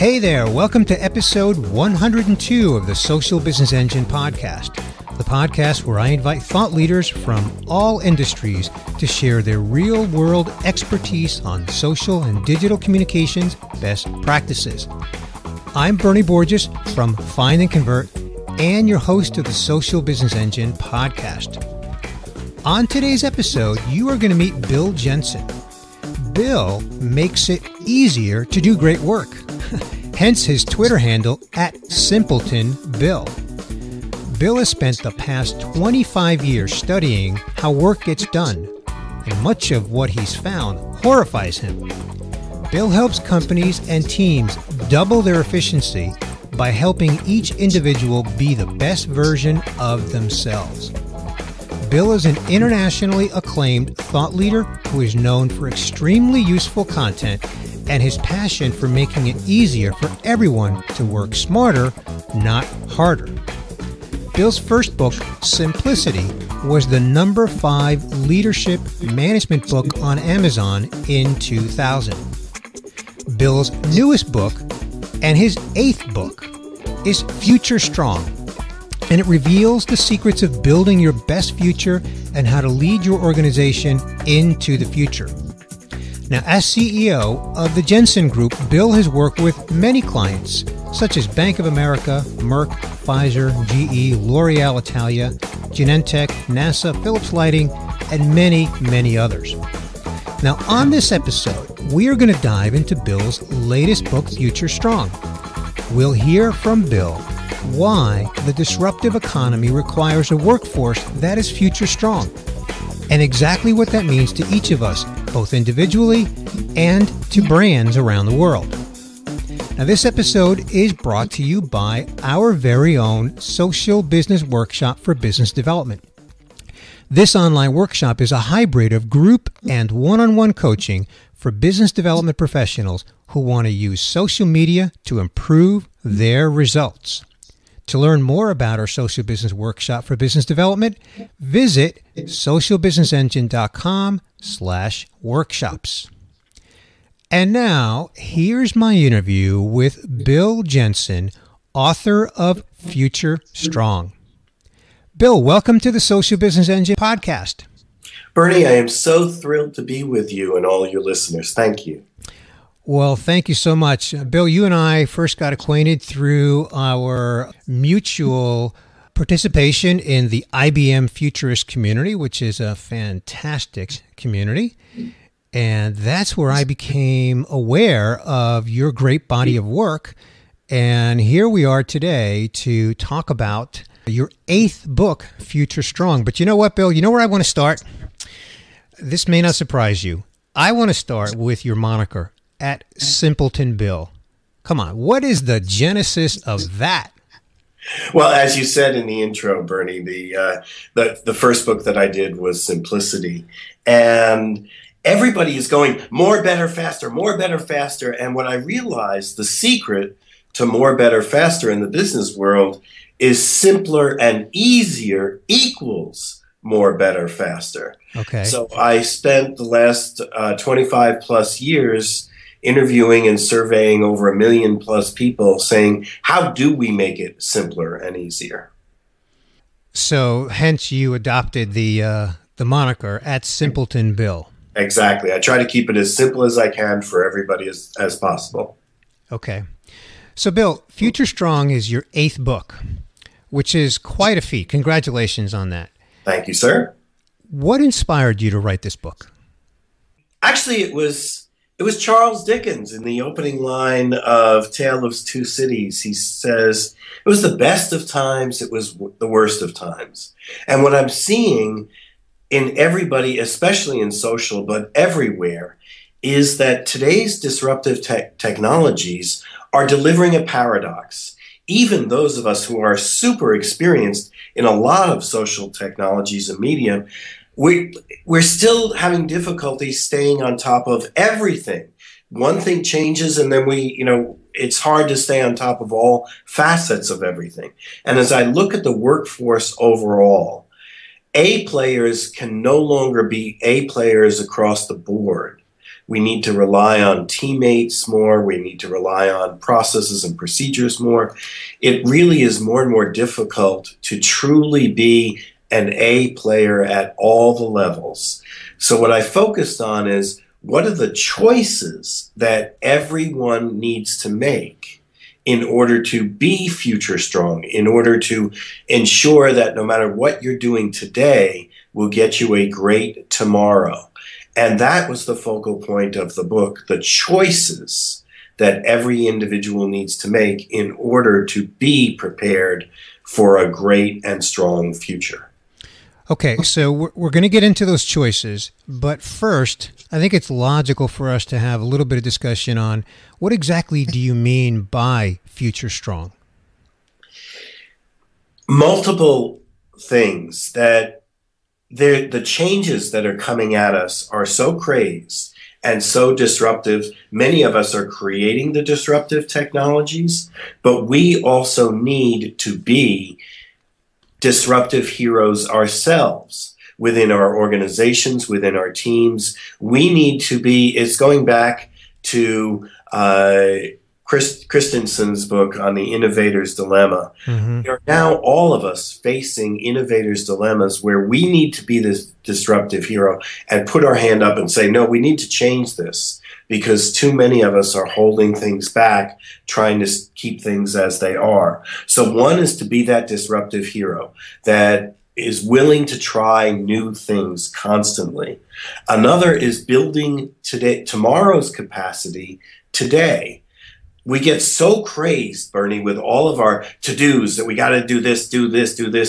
Hey there, welcome to episode 102 of the Social Business Engine podcast, the podcast where I invite thought leaders from all industries to share their real-world expertise on social and digital communications best practices. I'm Bernie Borges from Find and Convert and your host of the Social Business Engine podcast. On today's episode, you are going to meet Bill Jensen. Bill makes it easier to do great work. Hence his Twitter handle @SimpletonBill. Bill has spent the past 25 years studying how work gets done, and much of what he's found horrifies him. Bill helps companies and teams double their efficiency by helping each individual be the best version of themselves. Bill is an internationally acclaimed thought leader who is known for extremely useful content and his passion for making it easier for everyone to work smarter, not harder. Bill's first book, Simplicity, was the number 5 leadership management book on Amazon in 2000. Bill's newest book, and his 8th book, is Future Strong, and it reveals the secrets of building your best future and how to lead your organization into the future. Now, as CEO of the Jensen Group, Bill has worked with many clients, such as Bank of America, Merck, Pfizer, GE, L'Oreal Italia, Genentech, NASA, Philips Lighting, and many, many others. Now, on this episode, we are going to dive into Bill's latest book, Future Strong. We'll hear from Bill why the disruptive economy requires a workforce that is future strong, and exactly what that means to each of us, both individually and to brands around the world. Now, this episode is brought to you by our very own Social Business Workshop for Business Development. This online workshop is a hybrid of group and one-on-one coaching for business development professionals who want to use social media to improve their results. To learn more about our Social Business Workshop for Business Development, visit socialbusinessengine.com/workshops. And now, here's my interview with Bill Jensen, author of Future Strong. Bill, welcome to the Social Business Engine podcast. Bernie, I am so thrilled to be with you and all your listeners. Thank you. Well, thank you so much. Bill, you and I first got acquainted through our mutual participation in the IBM Futurist community, which is a fantastic community. And that's where I became aware of your great body of work. And here we are today to talk about your 8th book, Future Strong. But you know what, Bill? You know where I want to start? This may not surprise you. I want to start with your moniker, @SimpletonBill. Come on, what is the genesis of that? Well, as you said in the intro, Bernie, the first book that I did was Simplicity. And everybody is going more, better, faster, more, better, faster. And what I realized, the secret to more, better, faster in the business world is simpler and easier equals more, better, faster. Okay. So I spent the last 25 plus years interviewing and surveying over 1 million plus people saying, how do we make it simpler and easier? So hence you adopted the moniker @SimpletonBill. Exactly. I try to keep it as simple as I can for everybody as possible. Okay. So Bill, Future Strong is your 8th book, which is quite a feat. Congratulations on that. Thank you, sir. What inspired you to write this book? Actually, it was Charles Dickens in the opening line of Tale of Two Cities. He says, it was the best of times, it was the worst of times. And what I'm seeing in everybody, especially in social, but everywhere, is that today's disruptive technologies are delivering a paradox. Even those of us who are super experienced in a lot of social technologies and media, we're still having difficulty staying on top of everything. One thing changes and then it's hard to stay on top of all facets of everything. And as I look at the workforce overall, A players can no longer be A players across the board. We need to rely on teammates more. We need to rely on processes and procedures more. It really is more and more difficult to truly be an A player at all the levels. So what I focused on is, what are the choices that everyone needs to make in order to be future strong, in order to ensure that no matter what you're doing today will get you a great tomorrow. And that was the focal point of the book, the choices that every individual needs to make in order to be prepared for a great and strong future. Okay, so we're going to get into those choices, but first, I think it's logical for us to have a little bit of discussion on what exactly do you mean by future strong? Multiple things. That the changes that are coming at us are so crazed and so disruptive. Many of us are creating the disruptive technologies, but we also need to be disruptive heroes ourselves within our organizations, within our teams. We need to be, it's going back to Christensen's book on the innovator's dilemma. Mm-hmm. We are now, all of us, facing innovator's dilemmas where we need to be this disruptive hero and put our hand up and say, no, we need to change this, because too many of us are holding things back, trying to keep things as they are. So one is to be that disruptive hero that is willing to try new things constantly. Another is building tomorrow's capacity today. We get so crazed, Bernie, with all of our to-dos that we got to do this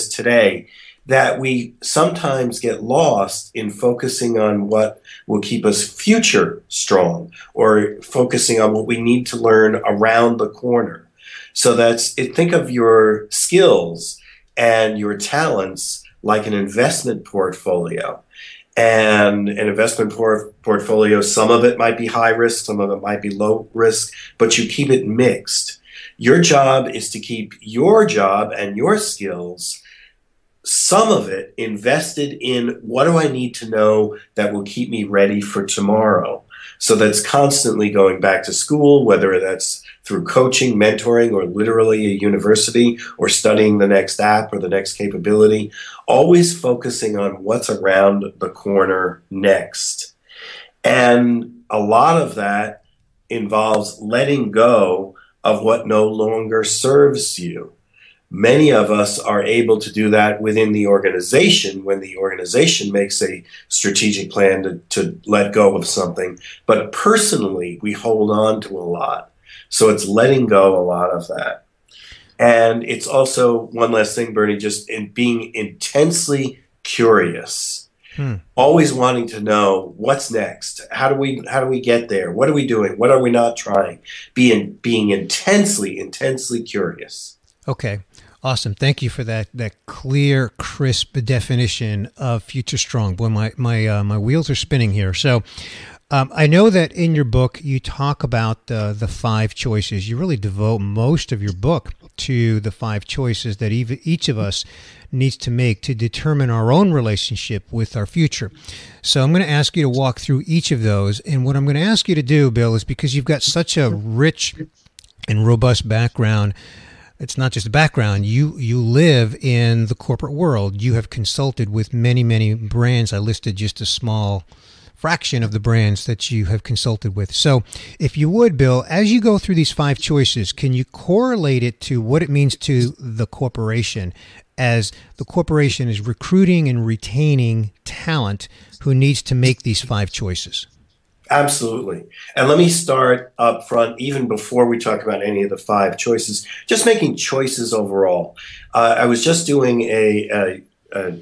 today, that we sometimes get lost in focusing on what will keep us future strong, or focusing on what we need to learn around the corner. So think of your skills and your talents like an investment portfolio. And an investment portfolio, some of it might be high risk, some of it might be low risk, but you keep it mixed. Your job is to keep your job and your skills, some of it invested in what do I need to know that will keep me ready for tomorrow. So that's constantly going back to school, whether that's through coaching, mentoring, or literally a university, or studying the next app or the next capability, always focusing on what's around the corner next. And a lot of that involves letting go of what no longer serves you. Many of us are able to do that within the organization when the organization makes a strategic plan to let go of something. But personally, we hold on to a lot. So it's letting go a lot of that. And it's also, one last thing, Bernie, just in being intensely curious, always wanting to know what's next. How do we get there? What are we doing? What are we not trying? Being intensely curious. Okay. Awesome. Thank you for that clear, crisp definition of future strong. Boy, my wheels are spinning here. So I know that in your book, you talk about the 5 choices. You really devote most of your book to the 5 choices that each of us needs to make to determine our own relationship with our future. So I'm going to ask you to walk through each of those. And what I'm going to ask you to do, Bill, is because you've got such a rich and robust background. It's not just a background. You live in the corporate world. You have consulted with many, many brands. I listed just a small fraction of the brands that you have consulted with. So if you would, Bill, as you go through these 5 choices, can you correlate it to what it means to the corporation, as the corporation is recruiting and retaining talent who needs to make these 5 choices? Absolutely. And let me start up front, even before we talk about any of the 5 choices, just making choices overall. I was just doing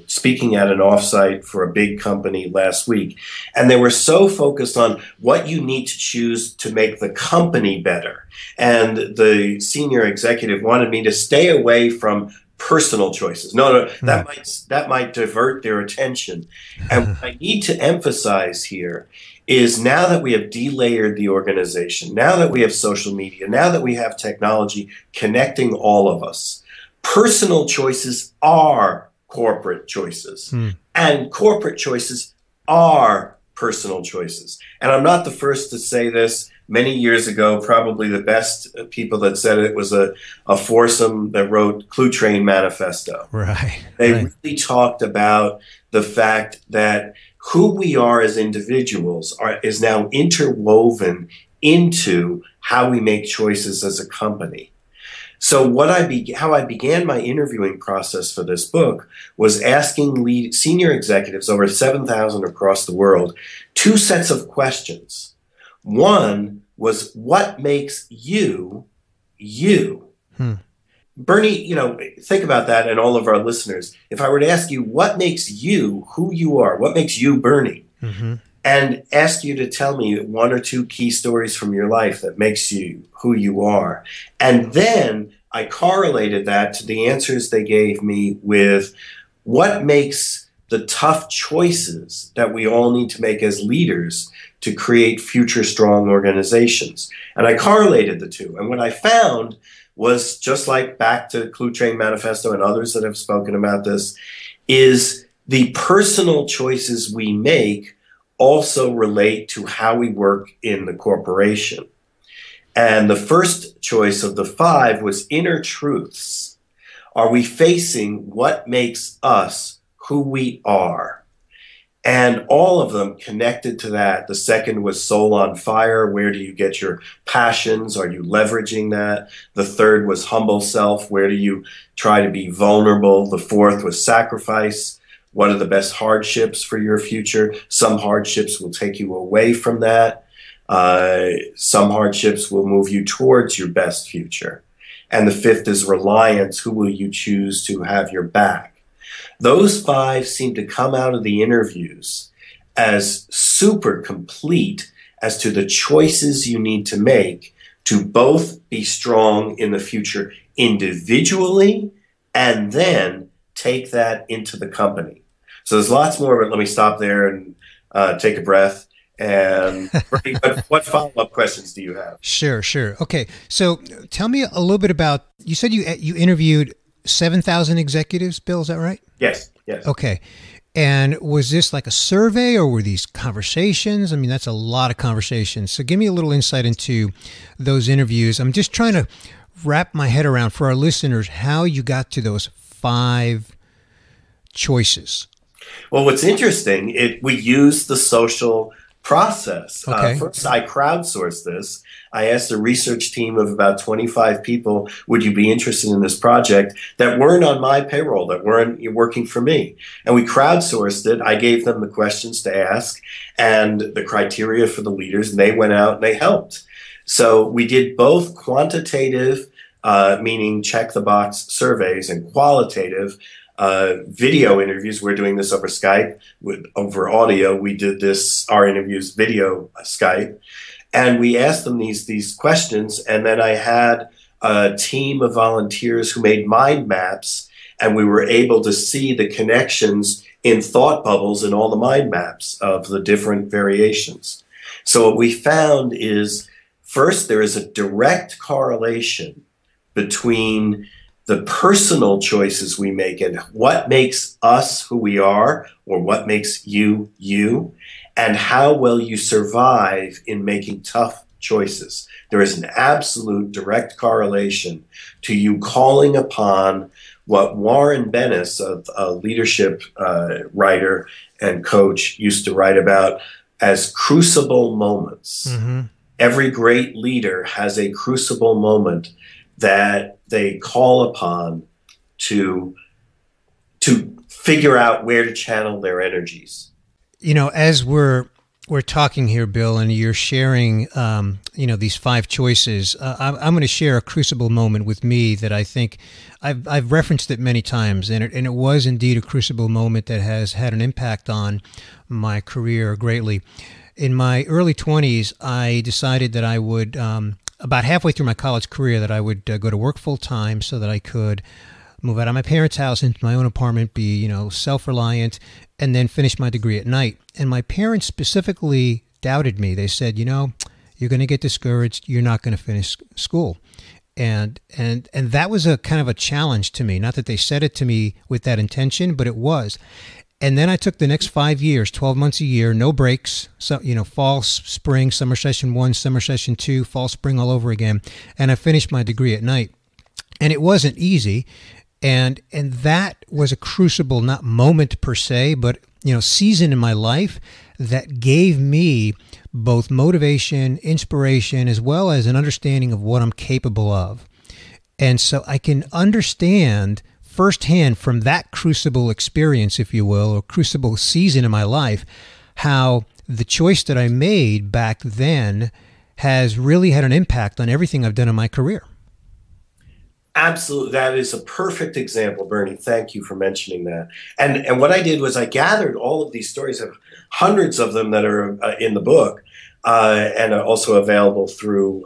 speaking at an offsite for a big company last week, and they were so focused on what you need to choose to make the company better. And the senior executive wanted me to stay away from personal choices. No, that might divert their attention. And what I need to emphasize here is, now that we have delayered the organization, now that we have social media, now that we have technology connecting all of us, personal choices are corporate choices, and corporate choices are personal choices. And I'm not the first to say this. Many years ago, probably the best people that said it was a foursome that wrote Clue Train Manifesto. Right. They right. really talked about the fact that who we are as individuals is now interwoven into how we make choices as a company. So how I began my interviewing process for this book was asking senior executives, over 7,000 across the world, two sets of questions. One was, what makes you, you? Bernie, think about that, and all of our listeners. If I were to ask you, what makes you who you are? What makes you Bernie? Mm-hmm. And ask you to tell me one or two key stories from your life that makes you who you are. And then I correlated that to the answers they gave me with what makes the tough choices that we all need to make as leaders to create future strong organizations. And I correlated the two. And what I found was, just like back to Clue Train Manifesto and others that have spoken about this, is the personal choices we make also relate to how we work in the corporation. And the first choice of the five was inner truths. Are we facing what makes us who we are? And all of them connected to that. The second was soul on fire. Where do you get your passions? Are you leveraging that? The third was humble self. Where do you try to be vulnerable? The fourth was sacrifice. What are the best hardships for your future? Some hardships will take you away from that. Some hardships will move you towards your best future. And the fifth is reliance. Who will you choose to have your back? Those five seem to come out of the interviews as super complete as to the choices you need to make to both be strong in the future individually and then take that into the company. So there's lots more, but let me stop there and take a breath. And what follow-up questions do you have? Sure. Okay, so tell me a little bit about, you said you interviewed 7,000 executives, Bill, is that right? Yes. Okay. And was this like a survey, or were these conversations? I mean, that's a lot of conversations. So give me a little insight into those interviews. I'm just trying to wrap my head around, for our listeners, how you got to those five choices. Well, what's interesting, we used the social process. Okay. First, I crowdsourced this. I asked a research team of about 25 people, would you be interested in this project, that weren't on my payroll, that weren't working for me. And we crowdsourced it. I gave them the questions to ask and the criteria for the leaders, and they went out and they helped. So we did both quantitative, meaning check the box surveys, and qualitative video interviews. We're doing this over Skype. Over audio, we did our interviews video Skype. And we asked them these questions, and then I had a team of volunteers who made mind maps, and we were able to see the connections in thought bubbles in all the mind maps of the different variations. So what we found is, first, there is a direct correlation between the personal choices we make and what makes us who we are, or what makes you, you, and how well you survive in making tough choices. There is an absolute direct correlation to you calling upon what Warren Bennis, a leadership writer and coach, used to write about as crucible moments. Mm-hmm. Every great leader has a crucible moment that they call upon to figure out where to channel their energies. As we're talking here, Bill, and you're sharing, these five choices, I'm going to share a crucible moment with me that I think I've referenced it many times, and it was indeed a crucible moment that has had an impact on my career greatly. In my early 20s, I decided that I would, about halfway through my college career, that I would go to work full time so that I could move out of my parents' house into my own apartment, be, self-reliant, and then finish my degree at night. And my parents specifically doubted me. They said, you're going to get discouraged. You're not going to finish school. And that was a kind of a challenge to me. Not that they said it to me with that intention, but it was. And then I took the next 5 years, 12 months a year, no breaks. So, fall, spring, summer session 1, summer session 2, fall, spring, all over again. And I finished my degree at night. And it wasn't easy. And that was a crucible, not moment per se, but, season in my life that gave me both motivation, inspiration, as well as an understanding of what I'm capable of. And so I can understand firsthand from that crucible experience, if you will, or crucible season in my life, how the choice that I made back then has really had an impact on everything I've done in my career. Absolutely. That is a perfect example, Bernie. Thank you for mentioning that. And what I did was I gathered all of these stories, of hundreds of them that are in the book, and are also available through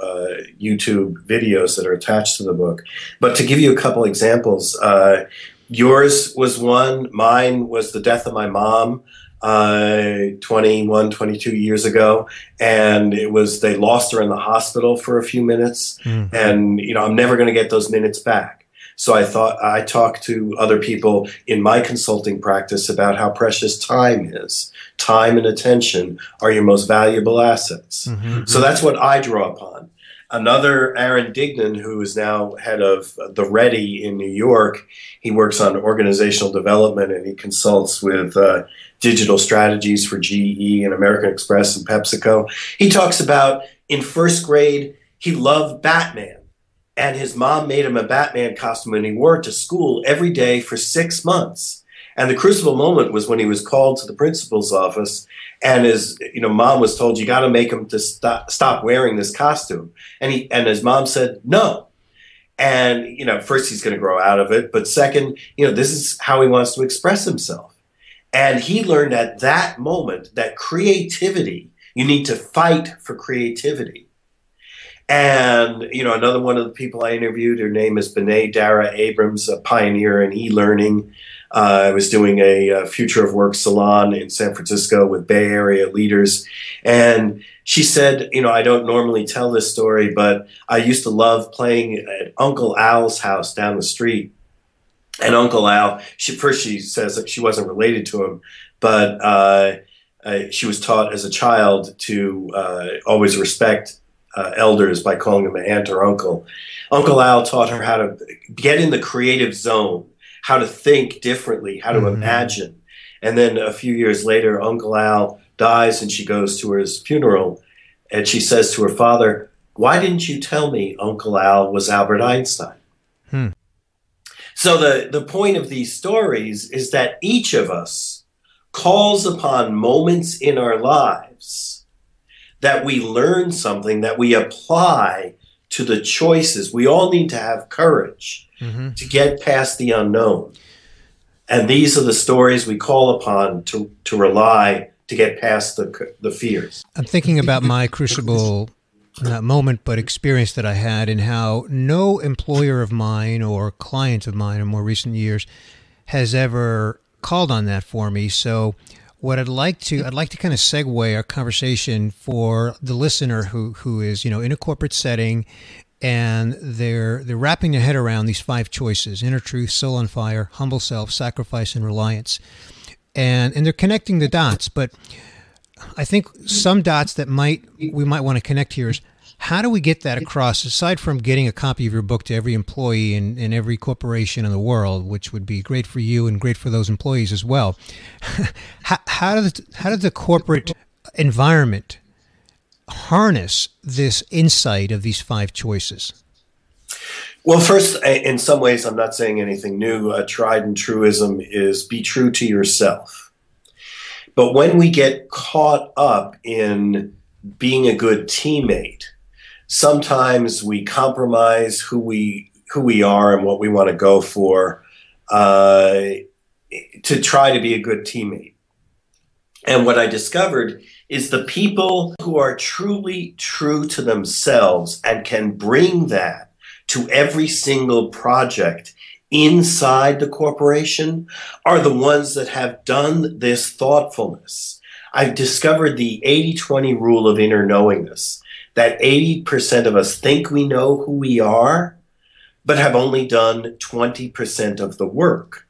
YouTube videos that are attached to the book. But to give you a couple examples, yours was one. Mine was the death of my mom 21, 22 years ago. And they lost her in the hospital for a few minutes. Mm-hmm. And, I'm never going to get those minutes back. So I talked to other people in my consulting practice about how precious time is. Time and attention are your most valuable assets. Mm-hmm. So that's what I draw upon. Another, Aaron Dignan, who is now head of the Ready in New York, he works on organizational development and he consults with digital strategies for GE and American Express and PepsiCo. He talks about in first grade, he loved Batman. And his mom made him a Batman costume and he wore it to school every day for 6 months. And the crucible moment was when he was called to the principal's office and his mom was told, you got to make him to stop wearing this costume. And his mom said, no. And, first he's going to grow out of it. But second, this is how he wants to express himself. And he learned at that moment that creativity, you need to fight for creativity. And, another one of the people I interviewed, her name is Bené Dara Abrams, a pioneer in e-learning. I was doing a Future of Work salon in San Francisco with Bay Area leaders. And she said, I don't normally tell this story, but I used to love playing at Uncle Al's house down the street. And Uncle Al, she says that she wasn't related to him, but she was taught as a child to always respect elders by calling them aunt or uncle. Uncle Al taught her how to get in the creative zone, how to think differently, how to imagine. And then a few years later, Uncle Al dies and she goes to his funeral and she says to her father, why didn't you tell me Uncle Al was Albert Einstein? So the point of these stories is that each of us calls upon moments in our lives that we learn something that we apply to the choices. We all need to have courage to get past the unknown. And these are the stories we call upon to rely to get past the fears. I'm thinking about my crucible, not moment, but experience that I had, and how no employer of mine or client of mine in more recent years has ever called on that for me. So what I'd like to kind of segue our conversation for the listener who is, in a corporate setting and they're wrapping their head around these 5 choices: inner truth, soul on fire, humble self, sacrifice, and reliance. And they're connecting the dots, but I think some dots that we might want to connect here is, how do we get that across, aside from getting a copy of your book to every employee in every corporation in the world, which would be great for you and great for those employees as well? How does the corporate environment harness this insight of these 5 choices? Well, first, in some ways, I'm not saying anything new. A tried and truism is be true to yourself. But when we get caught up in being a good teammate, sometimes we compromise who we are and what we want to go for to try to be a good teammate. And what I discovered is the people who are truly true to themselves and can bring that to every single project inside the corporation are the ones that have done this thoughtfulness. I've discovered the 80-20 rule of inner knowingness, that 80% of us think we know who we are, but have only done 20% of the work.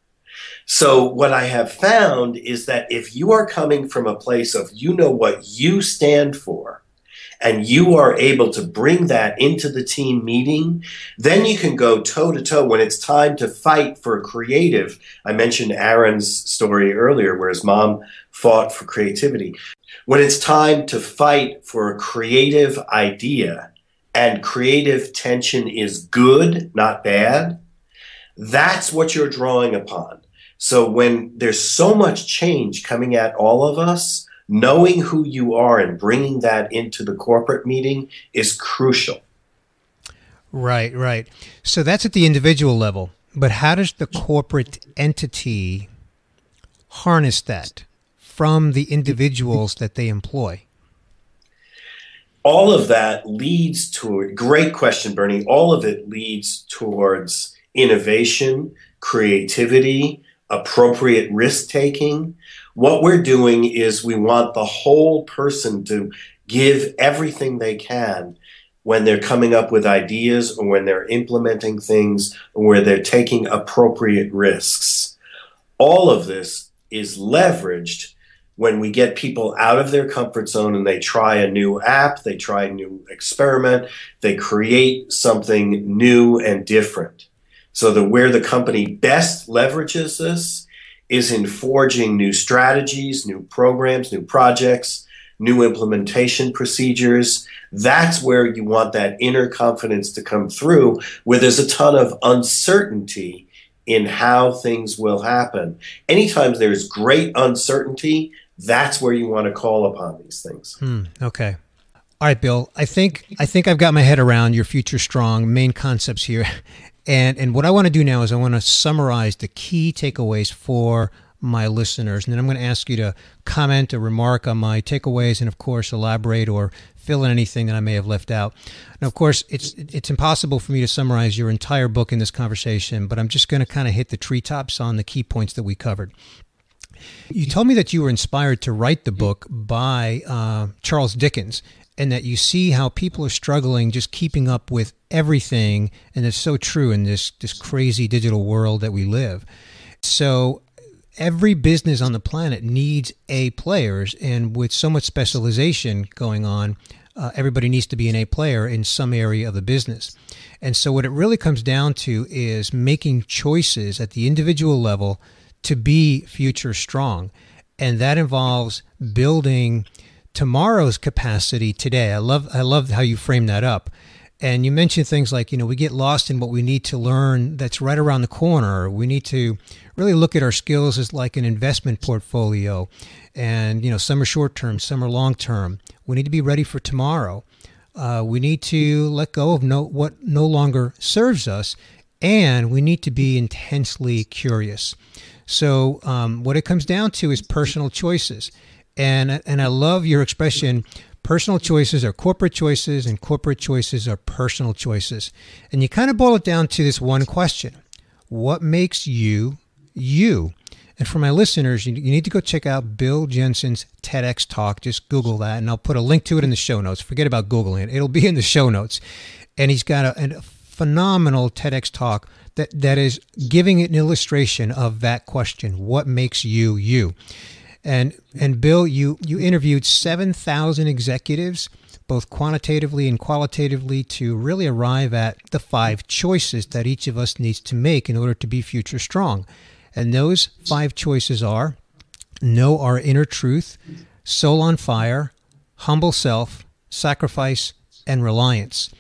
So what I have found is that if you are coming from a place of you know what you stand for, and you are able to bring that into the team meeting, then you can go toe to toe when it's time to fight for creative. I mentioned Aaron's story earlier where his mom fought for creativity. When it's time to fight for a creative idea and creative tension is good, not bad, that's what you're drawing upon. So when there's so much change coming at all of us, knowing who you are and bringing that into the corporate meeting is crucial. Right, right. So that's at the individual level. But how does the corporate entity harness that from the individuals that they employ? All of that leads to, great question, Bernie, all of it leads towards innovation, creativity, appropriate risk-taking. What we're doing is we want the whole person to give everything they can when they're coming up with ideas or when they're implementing things or where they're taking appropriate risks. All of this is leveraged when we get people out of their comfort zone and they try a new app, they try a new experiment, they create something new and different. So that where the company best leverages this is in forging new strategies, new programs, new projects, new implementation procedures. That's where you want that inner confidence to come through, where there's a ton of uncertainty in how things will happen. Anytime there's great uncertainty, that's where you want to call upon these things. Okay. All right, Bill, I think I've got my head around your Future Strong main concepts here. And what I want to do now is I want to summarize the key takeaways for my listeners. And then I'm going to ask you to comment or remark on my takeaways and, of course, elaborate or fill in anything that I may have left out. Now, of course, it's impossible for me to summarize your entire book in this conversation, but I'm just going to kind of hit the treetops on the key points that we covered. You told me that you were inspired to write the book by Charles Dickens, and that you see how people are struggling just keeping up with everything, and it's so true in this crazy digital world that we live. So every business on the planet needs A players, and with so much specialization going on, everybody needs to be an A player in some area of the business. And so what it really comes down to is making choices at the individual level to be future strong, and that involves building tomorrow's capacity today. I love how you frame that up. And you mentioned things like, we get lost in what we need to learn that's right around the corner. We need to really look at our skills as like an investment portfolio. And, some are short term, some are long term. We need to be ready for tomorrow. We need to let go of what no longer serves us. And we need to be intensely curious. So what it comes down to is personal choices. And I love your expression, personal choices are corporate choices and corporate choices are personal choices. And you kind of boil it down to this one question: what makes you, you? And for my listeners, you need to go check out Bill Jensen's TEDx talk. Just Google that, and I'll put a link to it in the show notes. Forget about Googling it. It'll be in the show notes. And he's got a phenomenal TEDx talk that is giving an illustration of that question: what makes you, you? And Bill, you interviewed 7,000 executives, both quantitatively and qualitatively, to really arrive at the 5 choices that each of us needs to make in order to be future strong. And those 5 choices are: know our inner truth, soul on fire, humble self, sacrifice, and reliance.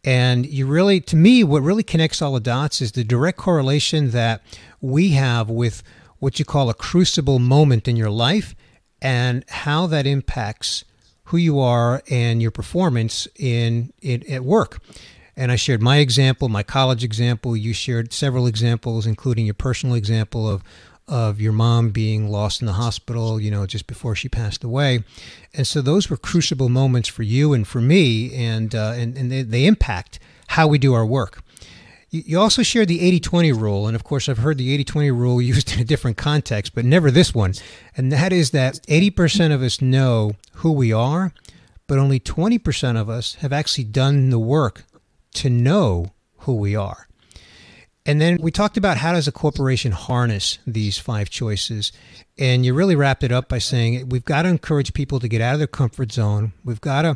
And you really, to me, what really connects all the dots is the direct correlation that we have with what you call a crucible moment in your life and how that impacts who you are and your performance at work. And I shared my example, my college example. You shared several examples, including your personal example of your mom being lost in the hospital, just before she passed away. And so those were crucible moments for you and for me, and they impact how we do our work. You also shared the 80-20 rule, and of course I've heard the 80-20 rule used in a different context, but never this one. And that is that 80% of us know who we are, but only 20% of us have actually done the work to know who we are. And then we talked about how does a corporation harness these 5 choices. And you really wrapped it up by saying we've got to encourage people to get out of their comfort zone. We've got to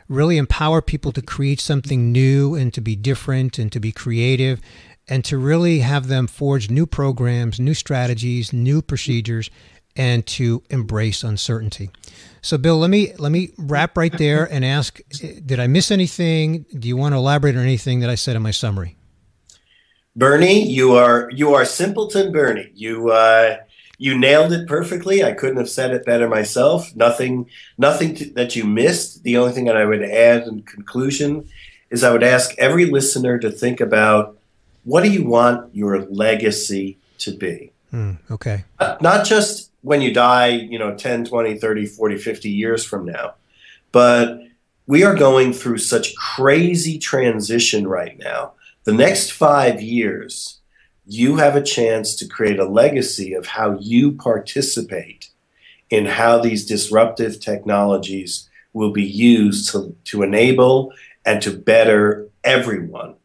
really empower people to create something new and to be different and to be creative and to really have them forge new programs, new strategies, new procedures, and to embrace uncertainty. So, Bill, let me wrap right there and ask, did I miss anything? Do you want to elaborate on anything that I said in my summary? Bernie, you are simpleton, Bernie. You nailed it perfectly. I couldn't have said it better myself. Nothing that you missed. The only thing that I would add in conclusion is I would ask every listener to think about, what do you want your legacy to be? Okay. Not just when you die, 10, 20, 30, 40, 50 years from now, but we are going through such crazy transition right now. The next 5 years, you have a chance to create a legacy of how you participate in how these disruptive technologies will be used to enable and to better everyone.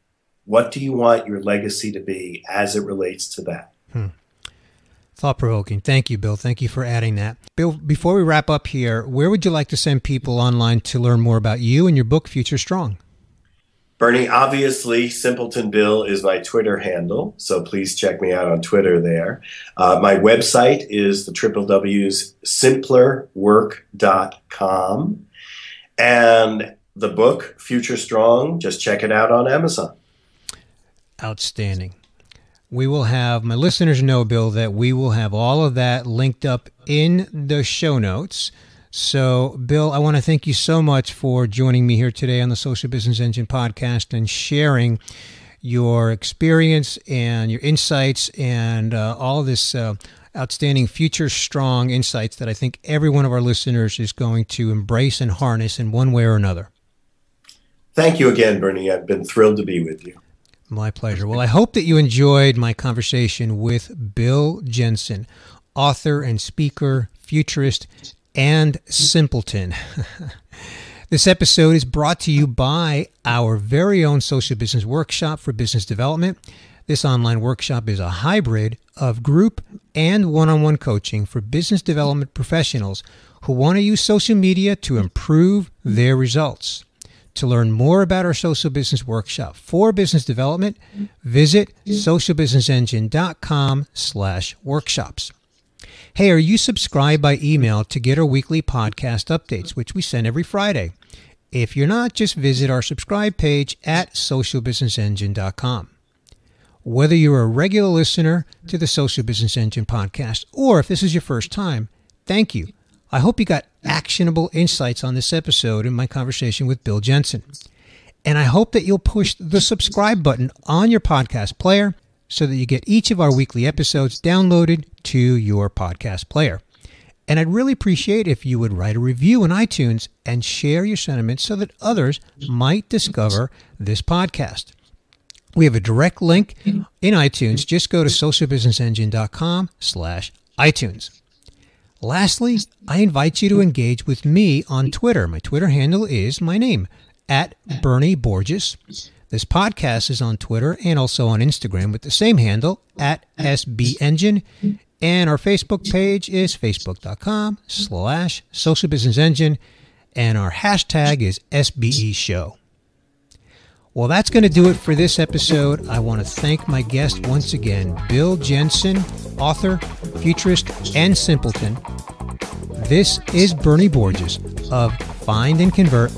What do you want your legacy to be as it relates to that? Thought-provoking. Thank you, Bill. Thank you for adding that. Bill, before we wrap up here, where would you like to send people online to learn more about you and your book, Future Strong? Bernie, obviously, Simpleton Bill is my Twitter handle, so please check me out on Twitter there. My website is the simplerwork.com. And the book, Future Strong, just check it out on Amazon. Outstanding. We will have, my listeners know, Bill, that we will have all of that linked up in the show notes. So, Bill, I want to thank you so much for joining me here today on the Social Business Engine podcast and sharing your experience and your insights and all of this outstanding Future Strong insights that I think every one of our listeners is going to embrace and harness in one way or another. Thank you again, Bernie. I've been thrilled to be with you. My pleasure. Well, I hope that you enjoyed my conversation with Bill Jensen, author and speaker, futurist, and simpleton. This episode is brought to you by our very own Social Business Workshop for Business Development. This online workshop is a hybrid of group and one-on-one coaching for business development professionals who want to use social media to improve their results. To learn more about our Social Business Workshop for Business Development, visit socialbusinessengine.com/workshops. Hey, are you subscribed by email to get our weekly podcast updates, which we send every Friday? If you're not, just visit our subscribe page at socialbusinessengine.com. Whether you're a regular listener to the Social Business Engine podcast, or if this is your first time, thank you. I hope you got actionable insights on this episode in my conversation with Bill Jensen. And I hope that you'll push the subscribe button on your podcast player so that you get each of our weekly episodes downloaded to your podcast player. And I'd really appreciate if you would write a review on iTunes and share your sentiments so that others might discover this podcast. We have a direct link in iTunes. Just go to socialbusinessengine.com/iTunes. Lastly, I invite you to engage with me on Twitter. My Twitter handle is my name, @Bernie Borges. This podcast is on Twitter and also on Instagram with the same handle, @SBEngine. And our Facebook page is facebook.com/socialbusinessengine. And our hashtag is SBE Show. Well, that's going to do it for this episode. I want to thank my guest once again, Bill Jensen, author, futurist, and simpleton. This is Bernie Borges of Find and Convert,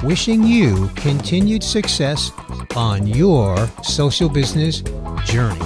wishing you continued success on your social business journey.